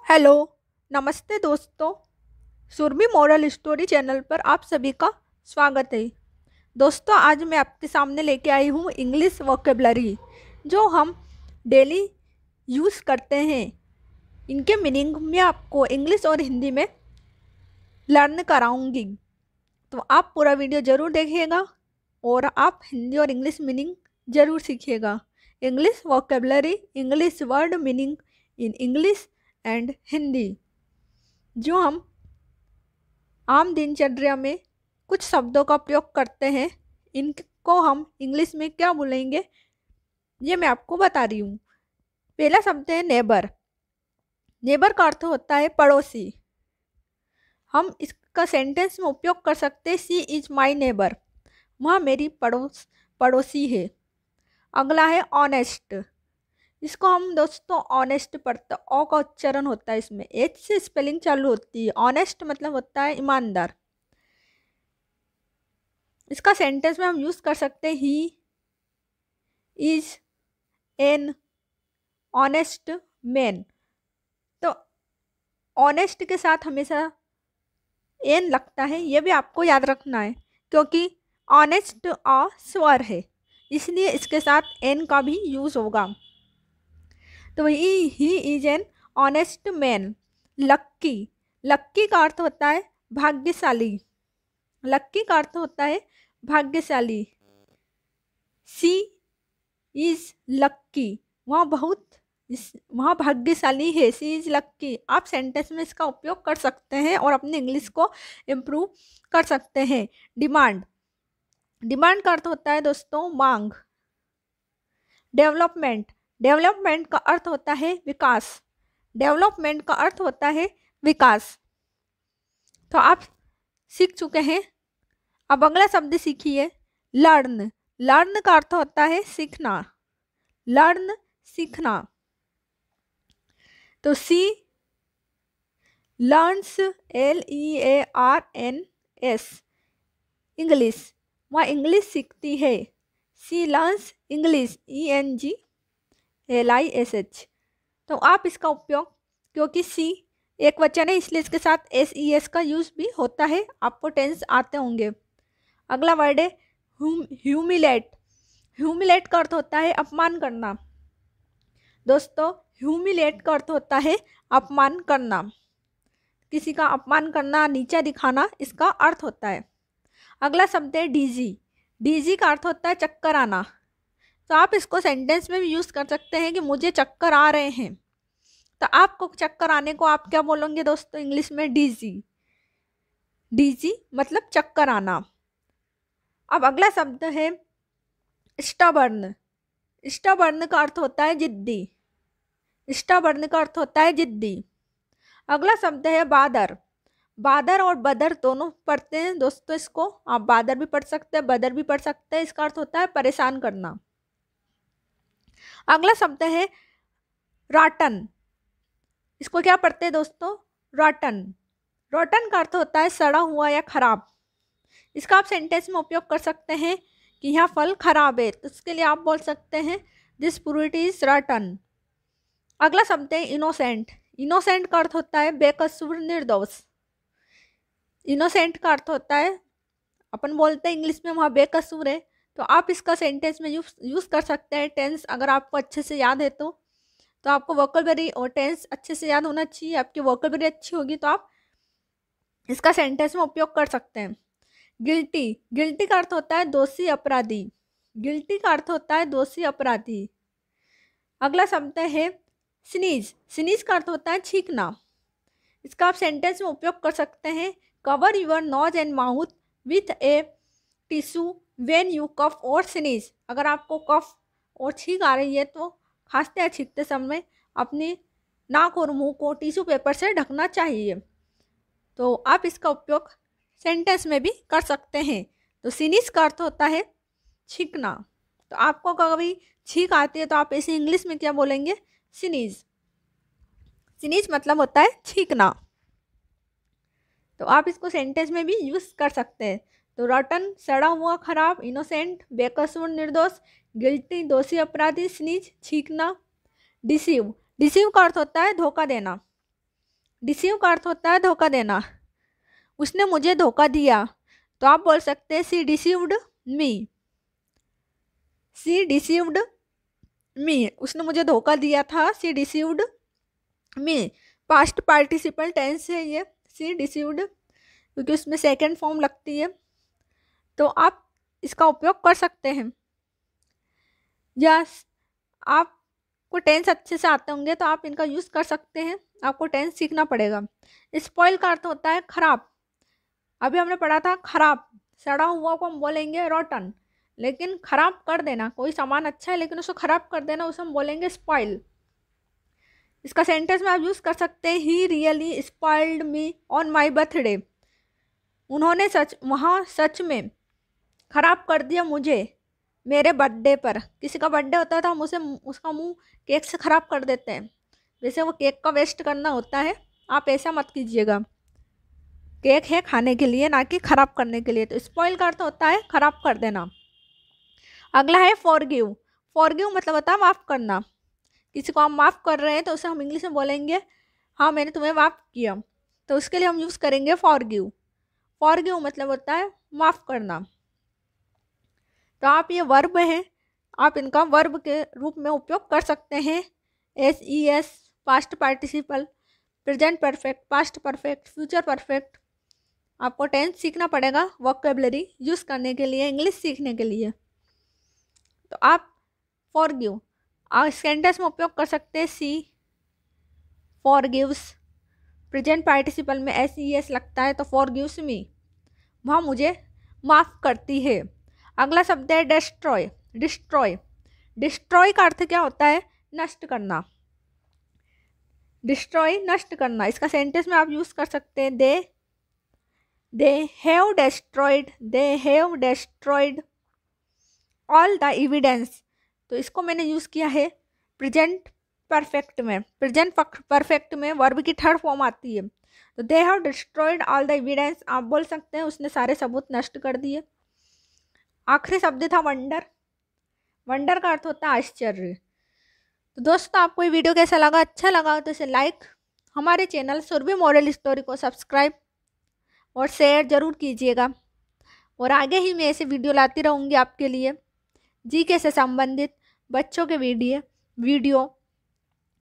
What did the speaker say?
Hello. नमस्ते दोस्तों। Surabhi moral story channel पर आप सभी का स्वागत है। दोस्तों, आज मैं आपके सामने लेके आई हूँ इंग्लिश वोकेबलरी जो हम डेली यूज़ करते हैं। इनके मीनिंग मैं आपको इंग्लिश और हिंदी में लर्न कराऊंगी, तो आप पूरा वीडियो ज़रूर देखिएगा और आप हिंदी और इंग्लिश मीनिंग ज़रूर सीखिएगा। English vocabulary, English word meaning in English and Hindi, जो हम आम दिनचर्या में कुछ शब्दों का प्रयोग करते हैं, इनको हम इंग्लिश में क्या बोलेंगे ये मैं आपको बता रही हूँ। पहला शब्द है नेबर। नेबर का अर्थ होता है पड़ोसी। हम इसका सेंटेंस में उपयोग कर सकते हैं, सी इज माई नेबर, वह मेरी पड़ोसी है। अगला है ऑनेस्ट। इसको हम दोस्तों ऑनेस्ट पढ़ते, ओ का उच्चारण होता है, इसमें एच से स्पेलिंग चालू होती है। ऑनेस्ट मतलब होता है ईमानदार। इसका सेंटेंस में हम यूज कर सकते हैं, ही इज एन ऑनेस्ट मैन। तो ऑनेस्ट के साथ हमेशा एन लगता है, ये भी आपको याद रखना है, क्योंकि ऑनेस्ट अ स्वर है, इसलिए इसके साथ एन का भी यूज होगा। तो he is an honest man. Lucky. Lucky का अर्थ होता है भाग्यशाली। लक्की का अर्थ होता है भाग्यशाली। सी इज लक्की, वह भाग्यशाली है। सी इज लक्की। आप सेंटेंस में इसका उपयोग कर सकते हैं और अपने इंग्लिश को इम्प्रूव कर सकते हैं। डिमांड। डिमांड का अर्थ होता है दोस्तों मांग। डेवलपमेंट। डेवलपमेंट का अर्थ होता है विकास। डेवलपमेंट का अर्थ होता है विकास। तो आप सीख चुके हैं। अब अगला शब्द सीखिए, लर्न। लर्न का अर्थ होता है सीखना। लर्न सीखना। तो सी लर्न्स, LEARNS, इंग्लिश, वह इंग्लिश सीखती है। सी लर्न्स इंग्लिश, ENGLISH। तो आप इसका उपयोग, क्योंकि सी एक वचन है इसलिए इसके साथ SES का यूज भी होता है, आपको टेंस आते होंगे। अगला वर्ड है ह्यूमिलेट। ह्यूमिलेट का अर्थ होता है अपमान करना। दोस्तों, ह्यूमिलेट का अर्थ होता है अपमान करना, किसी का अपमान करना, नीचा दिखाना, इसका अर्थ होता है। अगला शब्द है डीजी। डीजी का अर्थ होता है चक्कर आना। तो आप इसको सेंटेंस में भी यूज कर सकते हैं कि मुझे चक्कर आ रहे हैं। तो आपको चक्कर आने को आप क्या बोलेंगे दोस्तों इंग्लिश में? डीजी। डीजी मतलब चक्कर आना। अब अगला शब्द है स्टबर्न। स्टबर्न का अर्थ होता है जिद्दी। स्टबर्न का अर्थ होता है जिद्दी। अगला शब्द है बादर। बादर और बदर दोनों पढ़ते हैं दोस्तों, इसको आप बादर भी पढ़ सकते हैं, बदर भी पढ़ सकते हैं। इसका अर्थ होता है परेशान करना। अगला शब्द है रॉटन। इसको क्या पढ़ते हैं दोस्तों? रॉटन। रॉटन का अर्थ होता है सड़ा हुआ या खराब। इसका आप सेंटेंस में उपयोग कर सकते हैं कि यह फल खराब है, तो इसके लिए आप बोल सकते हैं दिस फ्रूट इज रॉटन। अगला शब्द है इनोसेंट। इनोसेंट का अर्थ होता है बेकसूर, निर्दोष। इनोसेंट का अर्थ होता है, अपन बोलते हैं इंग्लिश में वहाँ बेकसूर है, तो आप इसका सेंटेंस में यूज कर सकते हैं। टेंस अगर आपको अच्छे से याद है तो आपको वोकैबुलरी और टेंस अच्छे से याद होना चाहिए। आपकी वोकैबुलरी अच्छी होगी तो आप इसका सेंटेंस में उपयोग कर सकते हैं। गिल्टी। गिल्टी का अर्थ होता है दोषी, अपराधी। गिल्टी का अर्थ होता है दोषी, अपराधी। अगला शब्द है स्नीज। स्नीज का अर्थ होता है छींकना। इसका आप सेंटेंस में उपयोग कर सकते हैं, cover your nose and mouth with a tissue when you cough और स्नीज। अगर आपको कफ और छींक आ रही है तो खांसते या छींकते समय अपनी नाक और मुंह को टिश्यू पेपर से ढकना चाहिए। तो आप इसका उपयोग सेंटेंस में भी कर सकते हैं। तो स्नीज का अर्थ होता है छींकना। तो आपको कभी छींक आती है तो आप इसे इंग्लिश में क्या बोलेंगे? स्नीज। स्नीज मतलब होता है छींकना। तो आप इसको सेंटेंस में भी यूज कर सकते हैं। तो रॉटन सड़ा हुआ, खराब। इनोसेंट बेकसूर, निर्दोष। गिल्टी दोषी, अपराधी। स्नीज छींकना। डिसीव। डिसीव का अर्थ होता है धोखा देना। डिसीव का अर्थ होता है धोखा देना। उसने मुझे धोखा दिया, तो आप बोल सकते हैं she deceived me. She deceived me, उसने मुझे धोखा दिया था। She deceived me, past participle tense है ये, शी डिसीव्ड, क्योंकि उसमें सेकंड फॉर्म लगती है। तो आप इसका उपयोग कर सकते हैं। या आपको टेंस अच्छे से आते होंगे तो आप इनका यूज़ कर सकते हैं, आपको टेंस सीखना पड़ेगा। स्पॉइल का अर्थ होता है खराब। अभी हमने पढ़ा था खराब, सड़ा हुआ को हम बोलेंगे रॉटन, लेकिन खराब कर देना, कोई सामान अच्छा है लेकिन उसको खराब कर देना, उसे हम बोलेंगे स्पॉइल। इसका सेंटेंस में आप यूज़ कर सकते हैं, he really spoiled me on my birthday. उन्होंने सच में खराब कर दिया मुझे मेरे बर्थडे पर। किसी का बर्थडे होता है तो हम उसका मुंह केक से ख़राब कर देते हैं, वैसे वो केक का वेस्ट करना होता है, आप ऐसा मत कीजिएगा। केक है खाने के लिए, ना कि ख़राब करने के लिए। तो स्पॉइल का अर्थ होता है ख़राब कर देना। अगला है फॉरगिव। फॉरगिव मतलब होता है माफ़ करना। किसी को हम माफ़ कर रहे हैं तो उसे हम इंग्लिश में बोलेंगे हाँ मैंने तुम्हें माफ़ किया, तो उसके लिए हम यूज़ करेंगे फॉरगिव। फॉरगिव मतलब होता है माफ़ करना। तो आप ये वर्ब हैं, आप इनका वर्ब के रूप में उपयोग कर सकते हैं। SES, past participle, present perfect, past perfect, future perfect. आपको टेंस सीखना पड़ेगा वोकैबुलरी यूज़ करने के लिए, इंग्लिश सीखने के लिए। तो आप फॉरगिव सेंटेंस में उपयोग कर सकते हैं। सी फॉरगिव्स, प्रेजेंट पार्टिसिपल में SES लगता है तो फॉरगिव्स मी, वह मुझे माफ़ करती है। अगला शब्द है डिस्ट्रॉय। डिस्ट्रॉय, डिस्ट्रॉय का अर्थ क्या होता है? नष्ट करना। डिस्ट्रॉय नष्ट करना। इसका सेंटेंस में आप यूज़ कर सकते हैं they have destroyed all the evidence. तो इसको मैंने यूज़ किया है प्रेजेंट परफेक्ट में। प्रेजेंट परफेक्ट में वर्ब की थर्ड फॉर्म आती है, तो they have destroyed all the evidence, आप बोल सकते हैं उसने सारे सबूत नष्ट कर दिए। आखिरी शब्द था वंडर। वंडर का अर्थ होता है आश्चर्य। तो दोस्तों आपको ये वीडियो कैसा लगा? अच्छा लगा तो इसे लाइक, हमारे चैनल सुरभि मॉरल स्टोरी को सब्सक्राइब और शेयर ज़रूर कीजिएगा। और आगे ही मैं ऐसे वीडियो लाती रहूँगी आपके लिए, जीके से संबंधित बच्चों के वीडियो